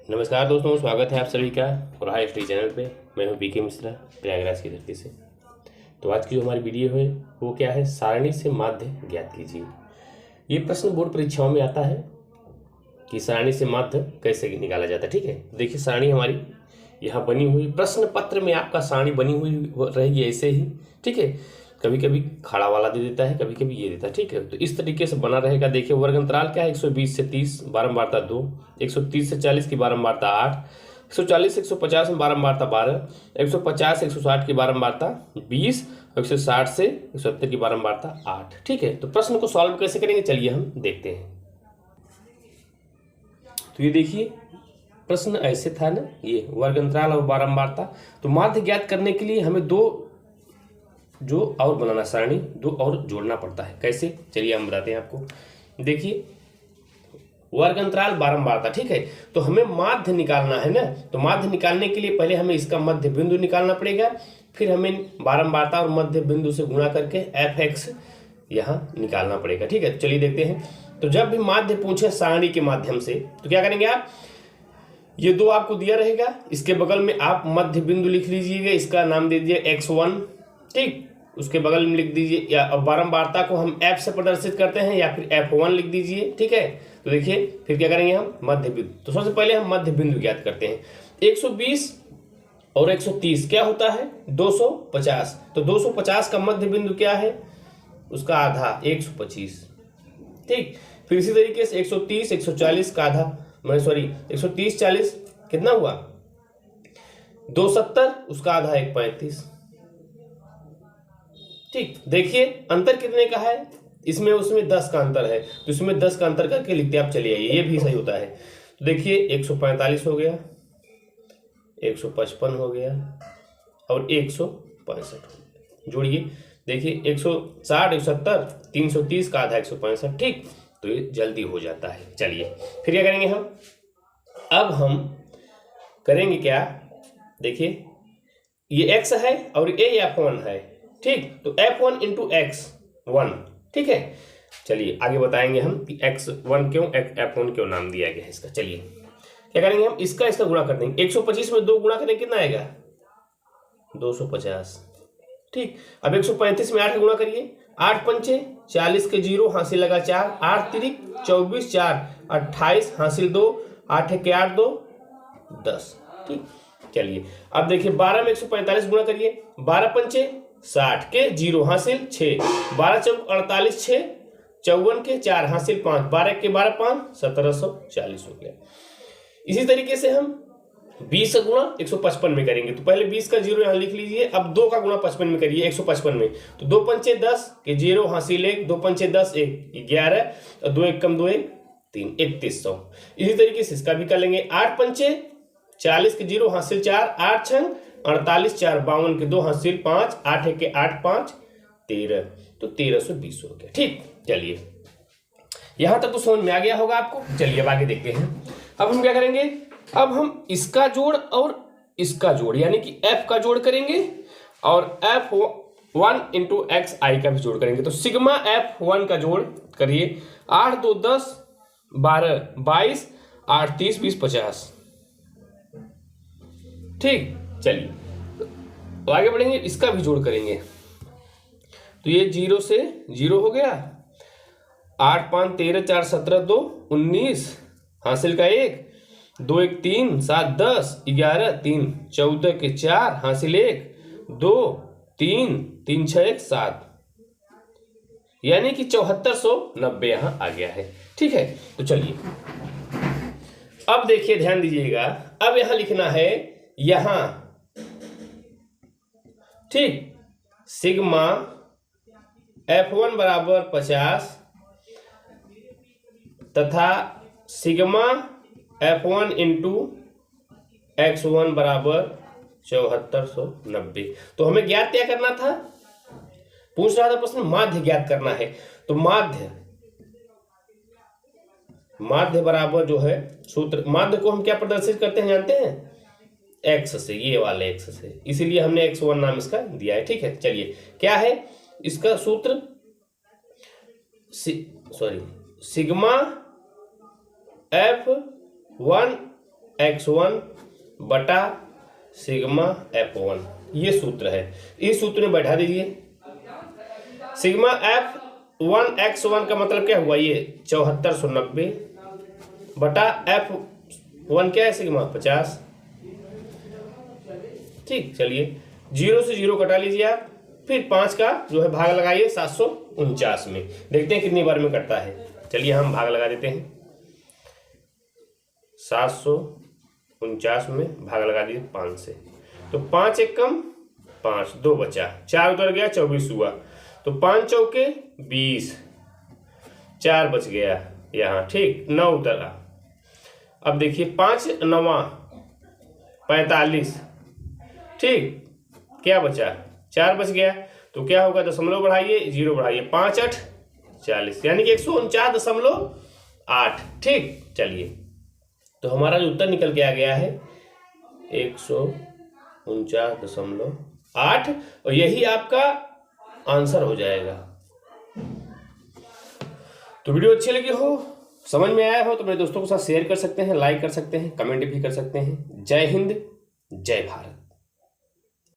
नमस्कार दोस्तों, स्वागत है आप सभी का और स्टडी चैनल पे। मैं हूं पीके मिश्रा, प्रयागराज की धरती से। तो आज की जो हमारी वीडियो है वो क्या है, सारणी से माध्य ज्ञात कीजिए। ये प्रश्न बोर्ड परीक्षाओं में आता है कि सारणी से माध्य कैसे निकाला जाता है। ठीक है, देखिए सारणी हमारी यहाँ बनी हुई, प्रश्न पत्र में आपका सारणी बनी हुई रहेगी ऐसे ही। ठीक है, कभी कभी खड़ा वाला दे देता है, कभी कभी ये देता है। ठीक है, तो इस तरीके से बना रहेगा। देखिए वर्ग अंतराल क्या है, 120 से 30 बारंबारता 2, 130 से 40 की बारंबारता 8, 140 से 150 में बारंबारता 12, 150 से 160 की बारंबारता 20, 160 से 170 की बारंबारता 8। ठीक है, तो प्रश्न को सॉल्व कैसे करेंगे चलिए हम देखते हैं। तो ये देखिए प्रश्न ऐसे था ना, ये वर्ग अंतराल और बारंबारता। तो माध्य ज्ञात करने के लिए हमें दो जो और बनाना, सारणी दो और जोड़ना पड़ता है। कैसे चलिए हम बताते हैं आपको। देखिए वर्ग अंतराल बारंबारता, ठीक है, तो हमें माध्य निकालना है ना। तो माध्य निकालने के लिए पहले हमें इसका मध्य बिंदु निकालना पड़ेगा, फिर हमें बारंबारता और मध्य बिंदु से गुणा करके f(x) यहाँ निकालना पड़ेगा। ठीक है, चलिए देखते हैं। तो जब भी माध्य पूछे सारणी के माध्यम से तो क्या करेंगे आप, ये दो आपको दिया रहेगा, इसके बगल में आप मध्य बिंदु लिख लीजिएगा, इसका नाम दे दीजिए x1। ठीक, उसके बगल में लिख दीजिए, या बारंबारता को हम f से प्रदर्शित करते हैं या फिर f1 लिख दीजिए। ठीक है, तो देखिए फिर क्या करेंगे हम, मध्य बिंदु। तो सबसे पहले हम मध्य बिंदु ज्ञात करते हैं। 120 और 130 क्या होता है, 250। तो 250 का मध्य बिंदु क्या है, उसका आधा 125। ठीक, फिर इसी तरीके से 130 140 का आधा, मैं सॉरी 130 40 कितना हुआ, 270, उसका आधा 135। ठीक, देखिए अंतर कितने का है, इसमें उसमें 10 का अंतर है, तो इसमें 10 का अंतर करके लिखते आप चलिए आइए, ये भी सही होता है। तो देखिए 145 हो गया, 155 हो गया और 165 जोड़िए। देखिए 160 170 330 का आधा 165। ठीक, तो ये जल्दी हो जाता है। चलिए फिर क्या करेंगे हम, अब हम करेंगे क्या, देखिए ये x है और ये f1 है। ठीक, तो f1 इंटू x1। ठीक है, चलिए आगे बताएंगे हम कि x1 क्यों f1 क्यों नाम दिया गया है इसका। चलिए क्या करेंगे हम, इसका गुणा कर देंगे। 125 में 2 गुणा करेंगे कितना आएगा, 250। ठीक, अब 135 में 8 का गुणा करिए, 8 पंचे 40 के 0 हासिल लगा 4, 8 तिरिक 24 4 28 हासिल 2, 8 के 8 2 10। ठीक, चलिए अब देखिए 12 में 145 गुणा करिए, 12 पंचे 60 के 0 हासिल 6, 12 चौक 48 6, 54 के 4 हासिल 5, 12 के 12 5 1740 हो गया। इसी तरीके से हम 20 का गुणा 155 में करेंगे। तो पहले 20 का 0 यहाँ लिख लीजिए, अब 2 का गुणा 55 में करिए 155 में। तो 2 पंचे 10 के 0 हासिल 1, 2 पंचे 10 1 11 और 2 1 कम 2 1 3 3100। इसी तरीके से इसका भी कर लेंगे। 8 पंचे 40 के 0 हासिल 4, 8 छंग 48 4 52 के 2 हासिल 5, 8 के 8 5 13, तो 1320 हो गया। ठीक, चलिए यहां तक तो समझ में आ गया होगा आपको। चलिए अब आगे देखते हैं। अब हम क्या करेंगे, अब हम इसका जोड़ और इसका जोड़ यानी कि f का जोड़ करेंगे और f1 इंटू xi का भी जोड़ करेंगे। तो सिग्मा f1 का जोड़ करिए, 8 2 10 12 22 8 30 20 50। ठीक, चलिए तो आगे बढ़ेंगे, इसका भी जोड़ करेंगे। तो ये 0 से 0 हो गया, 8 5 13 4 17 2 19 हासिल का 1, 2 1 3 7 10 11 3 14 के 4 हासिल 1 2 3 3 6 1 7, यानी कि 7490 यहां आ गया है। ठीक है, तो चलिए अब देखिए ध्यान दीजिएगा, अब यहां लिखना है यहां, ठीक, सिग्मा f1 बराबर 50 तथा सिग्मा f1 इंटू x1 बराबर 7490। तो हमें ज्ञात क्या करना था, पूछ रहा था प्रश्न, माध्य ज्ञात करना है। तो माध्य बराबर जो है सूत्र, माध्य को हम क्या प्रदर्शित करते हैं जानते हैं, x से, ये वाले x से, इसीलिए हमने x1 नाम इसका दिया है। ठीक है, चलिए क्या है इसका सूत्र, सिग्मा f1 x1 बटा सिग्मा f1, ये सूत्र है। इस सूत्र में बैठा दीजिए। सिग्मा f1 x1 का मतलब क्या हुआ, ये 7490 बटा f1 क्या है सिग्मा 50। ठीक, चलिए 0 से 0 कटा लीजिए आप, फिर 5 का जो है भाग लगाइए 749 में, देखते हैं कितनी बार में कटता है। चलिए हम भाग लगा देते हैं। 749 में भाग लगा दिए 5 से, तो 5 एक कम 5, 2 बचा, 4 उतर गया 24 हुआ, तो 5 चौके 20, 4 बच गया यहाँ। ठीक, 9 उतरा। अब देखिए 5 9 45। ठीक, क्या बचा, 4 बच गया, तो क्या होगा, दशमलव बढ़ाइए 0 बढ़ाइए, 5 8 40, यानी कि 149.8। ठीक, चलिए तो हमारा जो उत्तर निकल के आ गया है 149.8, और यही आपका आंसर हो जाएगा। तो वीडियो अच्छी लगी हो, समझ में आया हो, तो मेरे दोस्तों के साथ शेयर कर सकते हैं, लाइक कर सकते हैं, कमेंट भी कर सकते हैं। जय हिंद, जय भारत।